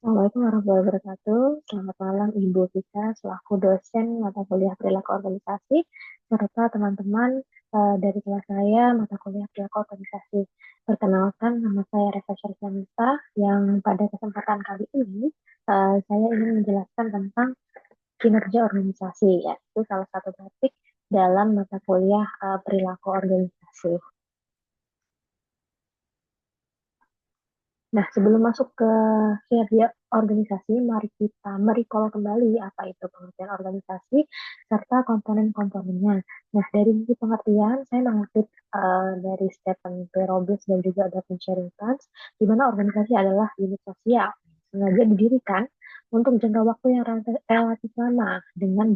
Assalamualaikum warahmatullahi wabarakatuh. Selamat malam Ibu Vika selaku dosen mata kuliah perilaku organisasi serta teman-teman dari kelas saya mata kuliah perilaku organisasi. Perkenalkan nama saya Reva Syarifanita yang pada kesempatan kali ini saya ingin menjelaskan tentang kinerja organisasi, yaitu salah satu topik dalam mata kuliah perilaku organisasi. Nah, sebelum masuk ke kinerja organisasi, mari kita merecall kembali apa itu pengertian organisasi serta komponen-komponennya. Nah, dari sisi pengertian, saya mengutip dari Stephen P. Robles dan juga David Sherrington, di mana organisasi adalah unit sosial sengaja didirikan untuk jangka waktu yang relatif lama dengan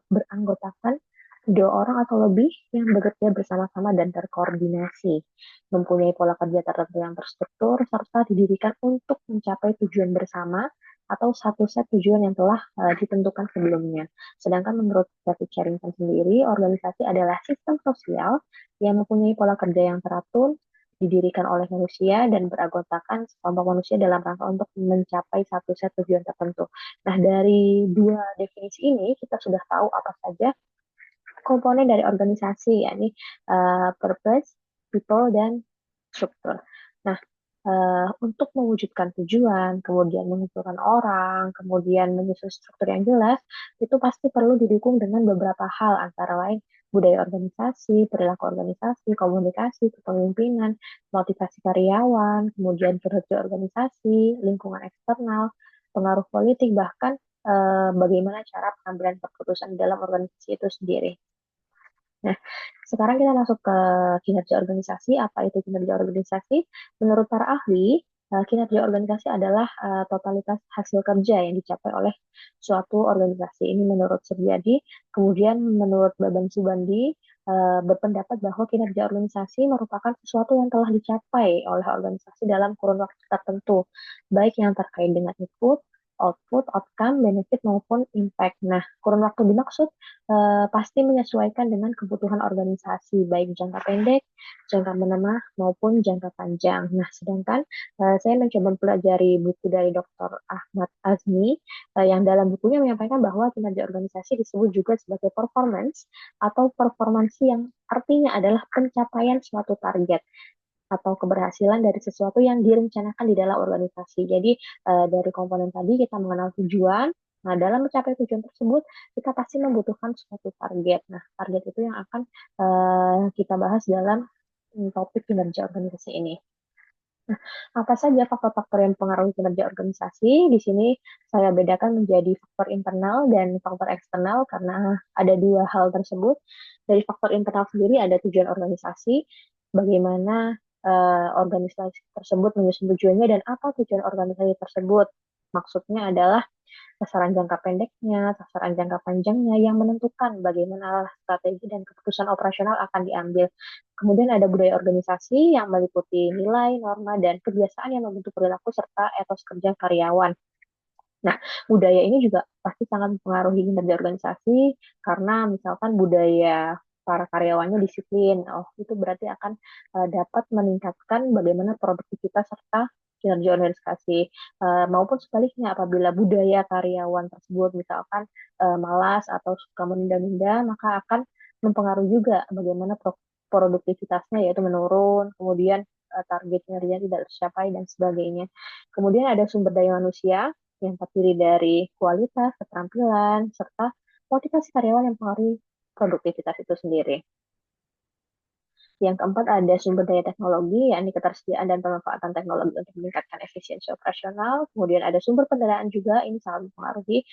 beranggotakan dua orang atau lebih yang bekerja bersama-sama dan terkoordinasi, mempunyai pola kerja tertentu yang terstruktur, serta didirikan untuk mencapai tujuan bersama atau satu set tujuan yang telah ditentukan sebelumnya. Sedangkan menurut David Sherrington sendiri, organisasi adalah sistem sosial yang mempunyai pola kerja yang teratur, didirikan oleh manusia dan beranggotakan sekelompok manusia dalam rangka untuk mencapai satu set tujuan tertentu. Nah, dari dua definisi ini kita sudah tahu apa saja komponen dari organisasi, yakni purpose, people, dan struktur. Nah, untuk mewujudkan tujuan, kemudian mengumpulkan orang, kemudian menyusun struktur yang jelas, itu pasti perlu didukung dengan beberapa hal, antara lain budaya organisasi, perilaku organisasi, komunikasi, kepemimpinan, motivasi karyawan, kemudian kinerja organisasi, lingkungan eksternal, pengaruh politik, bahkan bagaimana cara pengambilan keputusan dalam organisasi itu sendiri. Nah, sekarang kita masuk ke kinerja organisasi. Apa itu kinerja organisasi? Menurut para ahli, kinerja organisasi adalah totalitas hasil kerja yang dicapai oleh suatu organisasi. Ini menurut Suryadi. Kemudian menurut Baban Subandi, berpendapat bahwa kinerja organisasi merupakan sesuatu yang telah dicapai oleh organisasi dalam kurun waktu tertentu, baik yang terkait dengan input, output, outcome, benefit maupun impact. Nah, kurun waktu dimaksud pasti menyesuaikan dengan kebutuhan organisasi, baik jangka pendek, jangka menengah, maupun jangka panjang. Nah, sedangkan saya mencoba mempelajari buku dari Dr. Ahmad Azmi, yang dalam bukunya menyampaikan bahwa kinerja organisasi disebut juga sebagai performance atau performansi yang artinya adalah pencapaian suatu target atau keberhasilan dari sesuatu yang direncanakan di dalam organisasi. Jadi dari komponen tadi kita mengenal tujuan. Nah, dalam mencapai tujuan tersebut, kita pasti membutuhkan suatu target. Nah, target itu yang akan kita bahas dalam topik kinerja organisasi ini. Nah, apa saja faktor-faktor yang mempengaruhi kinerja organisasi? Di sini saya bedakan menjadi faktor internal dan faktor eksternal karena ada dua hal tersebut. Dari faktor internal sendiri ada tujuan organisasi, bagaimana organisasi tersebut menyusun tujuannya dan apa tujuan organisasi tersebut. Maksudnya adalah sasaran jangka pendeknya, sasaran jangka panjangnya yang menentukan bagaimana strategi dan keputusan operasional akan diambil. Kemudian ada budaya organisasi yang meliputi nilai, norma, dan kebiasaan yang membentuk perilaku serta etos kerja karyawan. Nah, budaya ini juga pasti sangat mempengaruhi kinerja organisasi karena misalkan budaya para karyawannya disiplin, oh itu berarti akan dapat meningkatkan bagaimana produktivitas serta kinerja organisasi. Maupun sebaliknya apabila budaya karyawan tersebut misalkan malas atau suka menunda-nunda, maka akan mempengaruhi juga bagaimana produktivitasnya yaitu menurun, kemudian target kinerja tidak tercapai dan sebagainya. Kemudian ada sumber daya manusia yang terdiri dari kualitas, keterampilan, serta motivasi karyawan yang mempengaruhi produktivitas itu sendiri. Yang keempat ada sumber daya teknologi, yakni ketersediaan dan pemanfaatan teknologi untuk meningkatkan efisiensi operasional. Kemudian ada sumber pendanaan juga, ini sangat mempengaruhi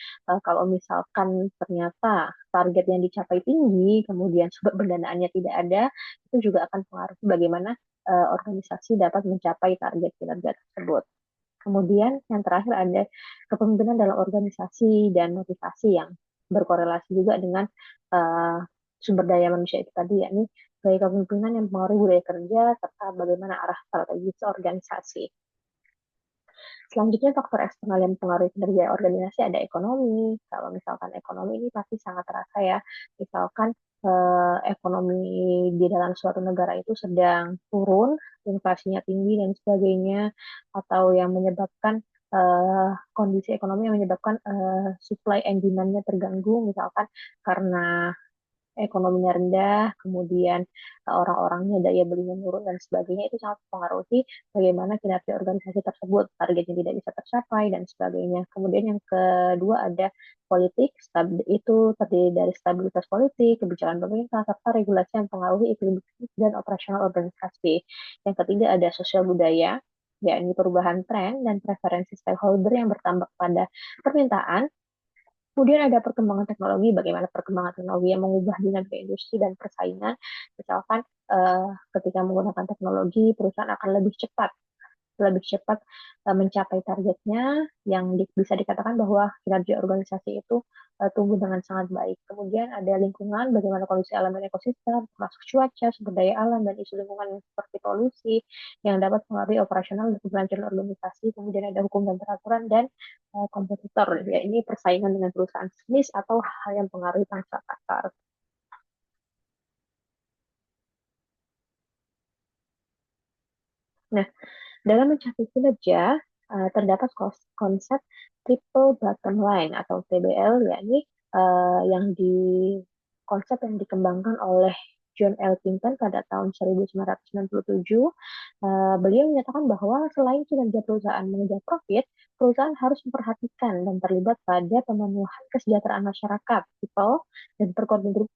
kalau misalkan ternyata target yang dicapai tinggi, kemudian sumber pendanaannya tidak ada, itu juga akan mempengaruhi bagaimana organisasi dapat mencapai target kinerja tersebut. Kemudian yang terakhir ada kepemimpinan dalam organisasi dan motivasi yang berkorelasi juga dengan uh, sumber daya manusia itu tadi, yakni gaya kepemimpinan yang mempengaruhi budaya kerja serta bagaimana arah strategis organisasi. Selanjutnya faktor eksternal yang mempengaruhi kinerja organisasi ada ekonomi. Kalau misalkan ekonomi ini pasti sangat terasa ya. Misalkan ekonomi di dalam suatu negara itu sedang turun, inflasinya tinggi dan sebagainya, atau yang menyebabkan kondisi ekonomi yang menyebabkan supply and demand-nya terganggu, misalkan karena ekonominya rendah, kemudian orang-orangnya daya belinya menurun dan sebagainya, itu sangat mempengaruhi bagaimana kinerja organisasi tersebut, targetnya tidak bisa tercapai dan sebagainya. Kemudian yang kedua ada politik, itu terdiri dari stabilitas politik, kebijakan pemerintah, serta regulasi yang mempengaruhi iklim bisnis dan operasional organisasi. Yang ketiga ada sosial budaya, yakni perubahan tren dan preferensi stakeholder yang bertambah pada permintaan. Kemudian ada perkembangan teknologi, bagaimana perkembangan teknologi yang mengubah dinamika industri dan persaingan. Misalkan ketika menggunakan teknologi, perusahaan akan lebih cepat mencapai targetnya, yang bisa dikatakan bahwa kinerja organisasi itu tumbuh dengan sangat baik. Kemudian ada lingkungan, bagaimana kondisi alam dan ekosistem, termasuk cuaca, sumber daya alam, dan isu lingkungan seperti polusi yang dapat mempengaruhi operasional dan keberlanjutan organisasi. Kemudian ada hukum dan peraturan dan kompetitor. Ya, ini persaingan dengan perusahaan bisnis atau hal yang mempengaruhi pangsa pasar. Nah, dalam mencapai kinerja, terdapat konsep triple bottom line atau TBL, yakni yang di konsep yang dikembangkan oleh John L. Pinton pada tahun 1997. Beliau menyatakan bahwa selain kinerja perusahaan mengejar profit, perusahaan harus memperhatikan dan terlibat pada pemenuhan kesejahteraan masyarakat, people, dan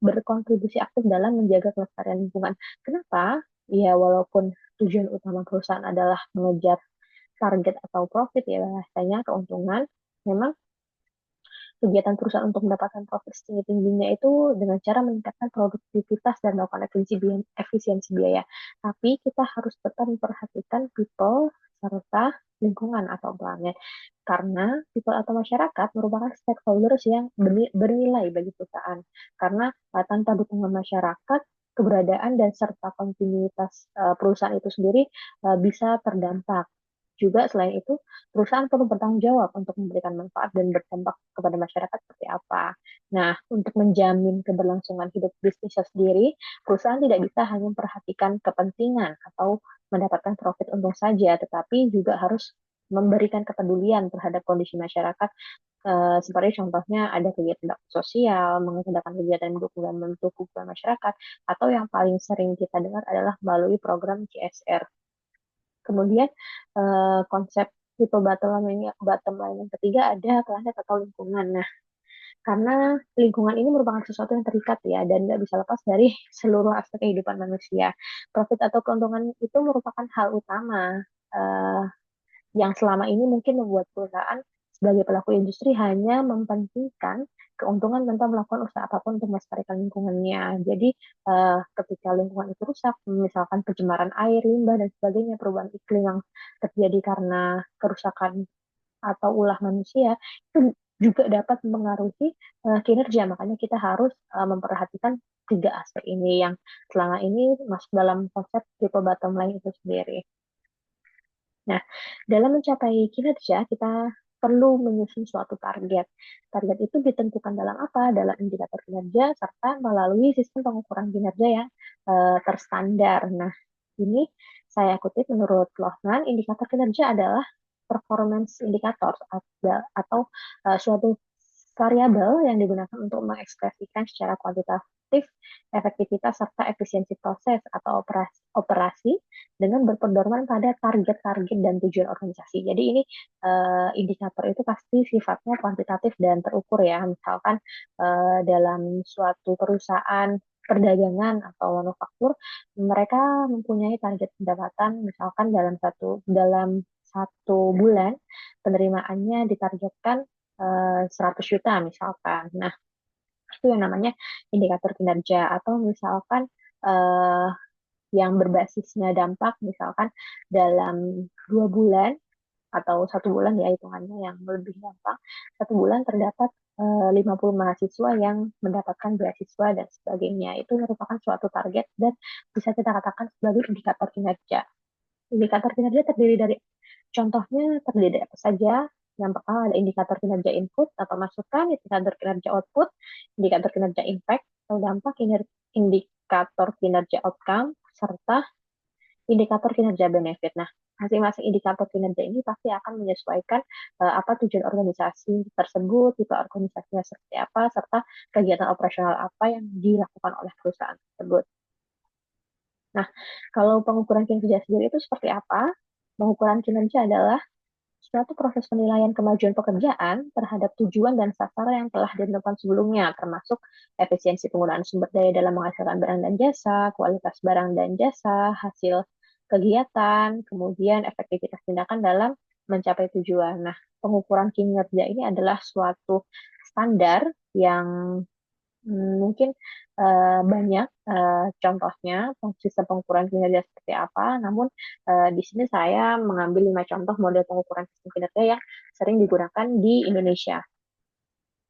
berkontribusi aktif dalam menjaga kelestarian lingkungan. Kenapa? Ya, walaupun tujuan utama perusahaan adalah mengejar target atau profit, ya bahasanya keuntungan, memang kegiatan perusahaan untuk mendapatkan profit setinggi-tingginya itu dengan cara meningkatkan produktivitas dan melakukan efisiensi biaya. Tapi kita harus tetap memperhatikan people serta lingkungan atau planet. Karena people atau masyarakat merupakan stakeholders yang bernilai bagi perusahaan. Karena tanpa dukungan masyarakat, keberadaan dan serta kontinuitas perusahaan itu sendiri bisa terdampak. Juga selain itu, perusahaan perlu bertanggung jawab untuk memberikan manfaat dan berdampak kepada masyarakat seperti apa. Nah, untuk menjamin keberlangsungan hidup bisnisnya sendiri, perusahaan tidak bisa hanya memperhatikan kepentingan atau mendapatkan profit untung saja, tetapi juga harus memberikan kepedulian terhadap kondisi masyarakat. Seperti contohnya ada kegiatan bakti sosial, mengadakan kegiatan mendukung dan membentuk hubungan masyarakat, atau yang paling sering kita dengar adalah melalui program CSR. Kemudian konsep triple bottom line yang ketiga ada planet atau lingkungan. Nah, karena lingkungan ini merupakan sesuatu yang terikat ya dan tidak bisa lepas dari seluruh aspek kehidupan manusia. Profit atau keuntungan itu merupakan hal utama eh, yang selama ini mungkin membuat perusahaan sebagai pelaku industri hanya mempentingkan keuntungan tanpa melakukan usaha apapun untuk melestarikan lingkungannya. Jadi ketika lingkungan itu rusak, misalkan pencemaran air, limbah dan sebagainya, perubahan iklim yang terjadi karena kerusakan atau ulah manusia, itu juga dapat mempengaruhi kinerja. Makanya kita harus memperhatikan tiga aspek ini yang selama ini masuk dalam konsep triple bottom line itu sendiri. Nah, dalam mencapai kinerja, kita perlu menyusun suatu target. Target itu ditentukan dalam apa? Dalam indikator kinerja, serta melalui sistem pengukuran kinerja yang terstandar. Nah, ini saya kutip menurut Lohman, indikator kinerja adalah performance indicator atau suatu variabel yang digunakan untuk mengekspresikan secara kuantitatif efektivitas serta efisiensi proses atau operasi dengan berpedoman pada target-target dan tujuan organisasi. Jadi ini indikator itu pasti sifatnya kuantitatif dan terukur ya. Misalkan dalam suatu perusahaan perdagangan atau manufaktur, mereka mempunyai target pendapatan misalkan dalam satu bulan penerimaannya ditargetkan 100 juta misalkan. Nah, itu yang namanya indikator kinerja. Atau misalkan eh, yang berbasisnya dampak, misalkan dalam 2 bulan atau 1 bulan ya hitungannya yang lebih gampang, 1 bulan terdapat 50 mahasiswa yang mendapatkan beasiswa dan sebagainya. Itu merupakan suatu target dan bisa kita katakan sebagai indikator kinerja. Indikator kinerja terdiri dari apa saja? Yang pertama ada indikator kinerja input atau masukan, indikator kinerja output, indikator kinerja impact atau dampak, indikator kinerja outcome, serta indikator kinerja benefit. Nah, masing-masing indikator kinerja ini pasti akan menyesuaikan apa tujuan organisasi tersebut, tipe organisasinya seperti apa, serta kegiatan operasional apa yang dilakukan oleh perusahaan tersebut. Nah, kalau pengukuran kinerja sendiri itu seperti apa? Pengukuran kinerja adalah suatu proses penilaian kemajuan pekerjaan terhadap tujuan dan sasaran yang telah ditentukan sebelumnya, termasuk efisiensi penggunaan sumber daya dalam menghasilkan barang dan jasa, kualitas barang dan jasa, hasil kegiatan, kemudian efektivitas tindakan dalam mencapai tujuan. Nah, pengukuran kinerja ini adalah suatu standar yang mungkin banyak contohnya sistem pengukuran kinerja seperti apa. Namun di sini saya mengambil 5 contoh model pengukuran sistem kinerja yang sering digunakan di Indonesia.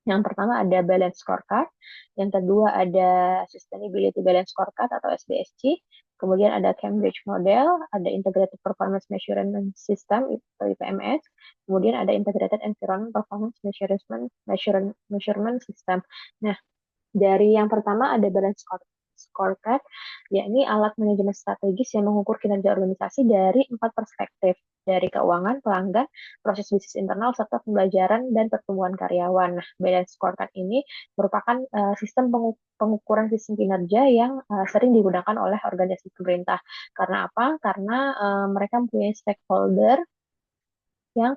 Yang pertama ada balance scorecard, yang kedua ada sustainability balance scorecard atau SBSC, kemudian ada Cambridge model, ada integrated performance measurement system atau IPMS, kemudian ada integrated environment performance measurement system. Nah, dari yang pertama ada balance scorecard, yakni alat manajemen strategis yang mengukur kinerja organisasi dari 4 perspektif, dari keuangan, pelanggan, proses bisnis internal, serta pembelajaran dan pertumbuhan karyawan. Nah, balance scorecard ini merupakan sistem pengukuran sistem kinerja yang sering digunakan oleh organisasi pemerintah. Karena apa? Karena mereka mempunyai stakeholder yang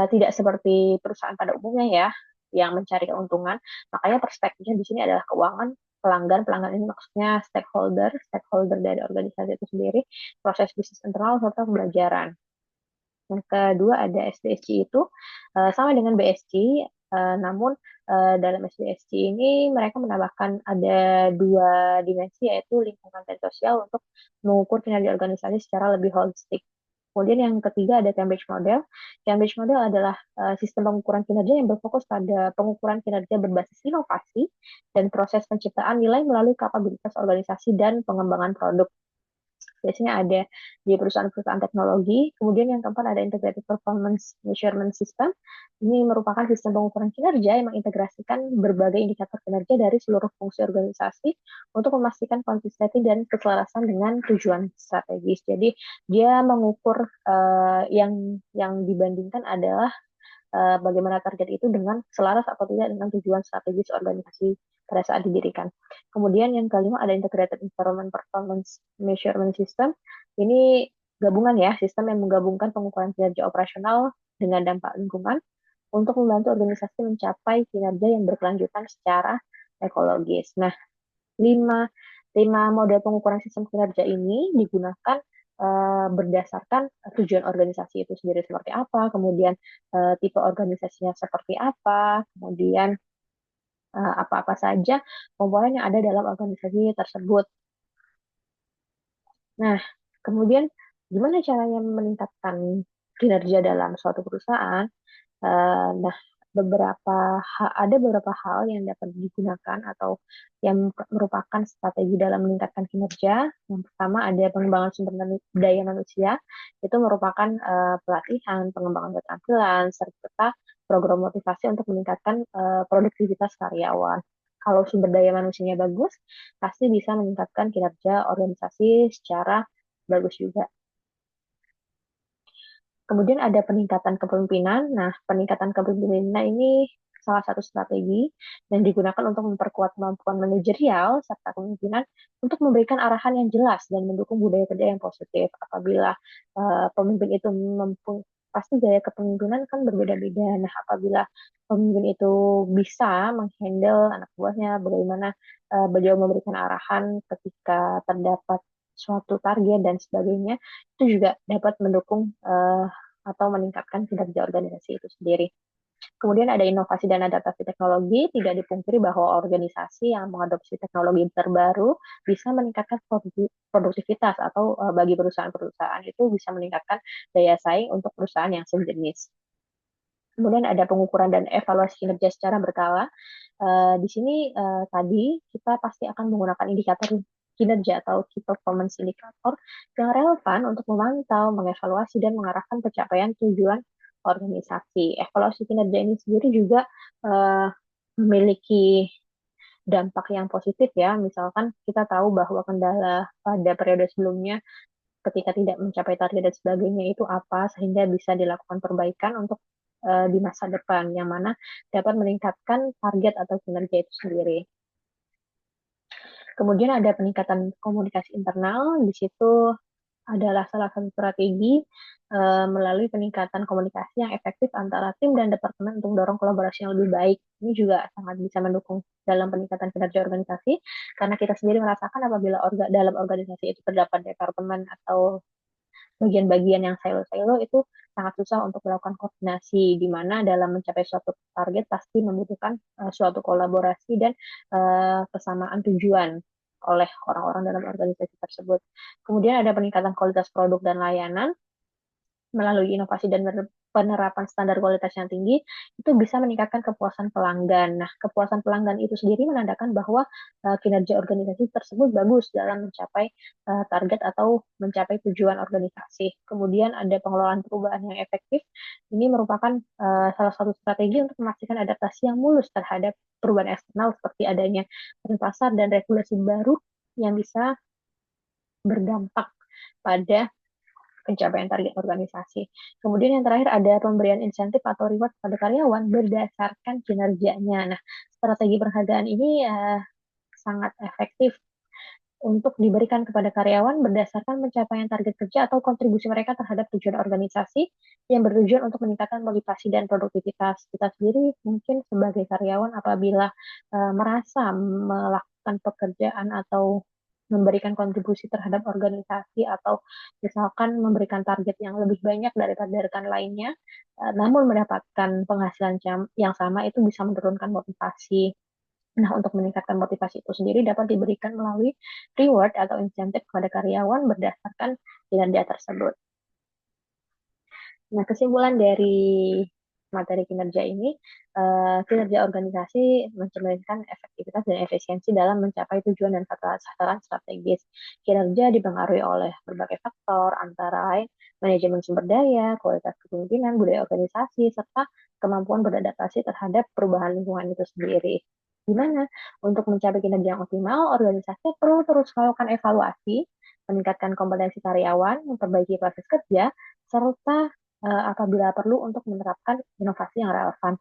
tidak seperti perusahaan pada umumnya ya, yang mencari keuntungan. Makanya perspektifnya di sini adalah keuangan, pelanggan. Pelanggan ini maksudnya stakeholder dari organisasi itu sendiri, proses bisnis internal, serta pembelajaran. Yang kedua ada SDSC itu sama dengan BSC, namun dalam SDSC ini mereka menambahkan ada 2 dimensi, yaitu lingkungan dan sosial, untuk mengukur kinerja organisasi secara lebih holistik. Kemudian yang ketiga ada Cambridge Model. Cambridge Model adalah sistem pengukuran kinerja yang berfokus pada pengukuran kinerja berbasis inovasi dan proses penciptaan nilai melalui kapabilitas organisasi dan pengembangan produk. Biasanya ada di perusahaan-perusahaan teknologi. Kemudian yang keempat ada Integrated Performance Measurement System. Ini merupakan sistem pengukuran kinerja yang mengintegrasikan berbagai indikator kinerja dari seluruh fungsi organisasi untuk memastikan konsistensi dan keselarasan dengan tujuan strategis. Jadi dia mengukur yang dibandingkan adalah bagaimana target itu dengan selaras atau tidak dengan tujuan strategis organisasi pada saat didirikan. Kemudian yang kelima ada Integrated Environment Performance Measurement System. Ini gabungan ya, sistem yang menggabungkan pengukuran kinerja operasional dengan dampak lingkungan untuk membantu organisasi mencapai kinerja yang berkelanjutan secara ekologis. Nah, lima, lima model pengukuran sistem kinerja ini digunakan berdasarkan tujuan organisasi itu sendiri seperti apa, kemudian tipe organisasinya seperti apa, kemudian apa-apa saja komponen yang ada dalam organisasi tersebut. Nah, kemudian gimana caranya meningkatkan kinerja dalam suatu perusahaan? Nah, ada beberapa hal yang dapat digunakan atau yang merupakan strategi dalam meningkatkan kinerja. Yang pertama ada pengembangan sumber daya manusia, itu merupakan pelatihan, pengembangan keterampilan, serta program motivasi untuk meningkatkan produktivitas karyawan. Kalau sumber daya manusianya bagus, pasti bisa meningkatkan kinerja organisasi secara bagus juga. Kemudian ada peningkatan kepemimpinan. Nah, peningkatan kepemimpinan ini salah satu strategi yang digunakan untuk memperkuat kemampuan manajerial serta kepemimpinan untuk memberikan arahan yang jelas dan mendukung budaya kerja yang positif. Apabila pemimpin itu pasti gaya kepemimpinan kan berbeda-beda. Nah, apabila pemimpin itu bisa menghandle anak buahnya, bagaimana beliau memberikan arahan ketika terdapat suatu target dan sebagainya, itu juga dapat mendukung atau meningkatkan kinerja organisasi itu sendiri. Kemudian ada inovasi dan adaptasi teknologi. Tidak dipungkiri bahwa organisasi yang mengadopsi teknologi terbaru bisa meningkatkan produktivitas, atau bagi perusahaan-perusahaan itu bisa meningkatkan daya saing untuk perusahaan yang sejenis. Kemudian ada pengukuran dan evaluasi kinerja secara berkala. Di sini tadi kita pasti akan menggunakan indikator kinerja atau key performance indicator yang relevan untuk memantau, mengevaluasi, dan mengarahkan pencapaian tujuan organisasi. Evaluasi kinerja ini sendiri juga memiliki dampak yang positif ya. Misalkan kita tahu bahwa kendala pada periode sebelumnya ketika tidak mencapai target dan sebagainya itu apa, sehingga bisa dilakukan perbaikan untuk di masa depan, yang mana dapat meningkatkan target atau kinerja itu sendiri. Kemudian ada peningkatan komunikasi internal, di situ adalah salah satu strategi melalui peningkatan komunikasi yang efektif antara tim dan departemen untuk mendorong kolaborasi yang lebih baik. Ini juga sangat bisa mendukung dalam peningkatan kinerja organisasi, karena kita sendiri merasakan apabila dalam organisasi itu terdapat departemen atau bagian-bagian yang silo-silo itu sangat susah untuk melakukan koordinasi, di mana dalam mencapai suatu target pasti membutuhkan suatu kolaborasi dan kesamaan tujuan oleh orang-orang dalam organisasi tersebut. Kemudian ada peningkatan kualitas produk dan layanan melalui inovasi dan penerapan standar kualitas yang tinggi, itu bisa meningkatkan kepuasan pelanggan. Nah, kepuasan pelanggan itu sendiri menandakan bahwa kinerja organisasi tersebut bagus dalam mencapai target atau mencapai tujuan organisasi. Kemudian ada pengelolaan perubahan yang efektif. Ini merupakan salah satu strategi untuk memastikan adaptasi yang mulus terhadap perubahan eksternal seperti adanya tren pasar dan regulasi baru yang bisa berdampak pada pencapaian target organisasi. Kemudian yang terakhir ada pemberian insentif atau reward pada karyawan berdasarkan kinerjanya. Nah, strategi penghargaan ini sangat efektif untuk diberikan kepada karyawan berdasarkan pencapaian target kerja atau kontribusi mereka terhadap tujuan organisasi yang bertujuan untuk meningkatkan motivasi dan produktivitas. Kita sendiri mungkin sebagai karyawan apabila merasa melakukan pekerjaan atau memberikan kontribusi terhadap organisasi atau misalkan memberikan target yang lebih banyak daripada rekan lainnya, namun mendapatkan penghasilan yang sama itu bisa menurunkan motivasi. Nah, untuk meningkatkan motivasi itu sendiri dapat diberikan melalui reward atau insentif kepada karyawan berdasarkan kinerja tersebut. Nah, kesimpulan dari materi kinerja ini, kinerja organisasi mencerminkan efektivitas dan efisiensi dalam mencapai tujuan dan sasaran strategis. Kinerja dipengaruhi oleh berbagai faktor, antara lain manajemen sumber daya, kualitas kepemimpinan, budaya organisasi, serta kemampuan beradaptasi terhadap perubahan lingkungan itu sendiri. Gimana? Untuk mencapai kinerja yang optimal, organisasi perlu terus melakukan evaluasi, meningkatkan kompetensi karyawan, memperbaiki proses kerja, serta apabila perlu untuk menerapkan inovasi yang relevan.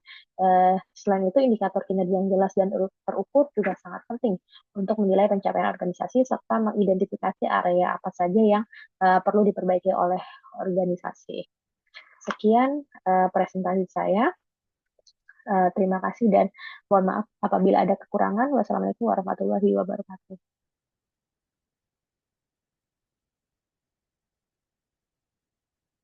Selain itu, indikator kinerja yang jelas dan terukur juga sangat penting untuk menilai pencapaian organisasi serta mengidentifikasi area apa saja yang perlu diperbaiki oleh organisasi. Sekian presentasi saya. Terima kasih dan mohon maaf apabila ada kekurangan. Wassalamualaikum warahmatullahi wabarakatuh.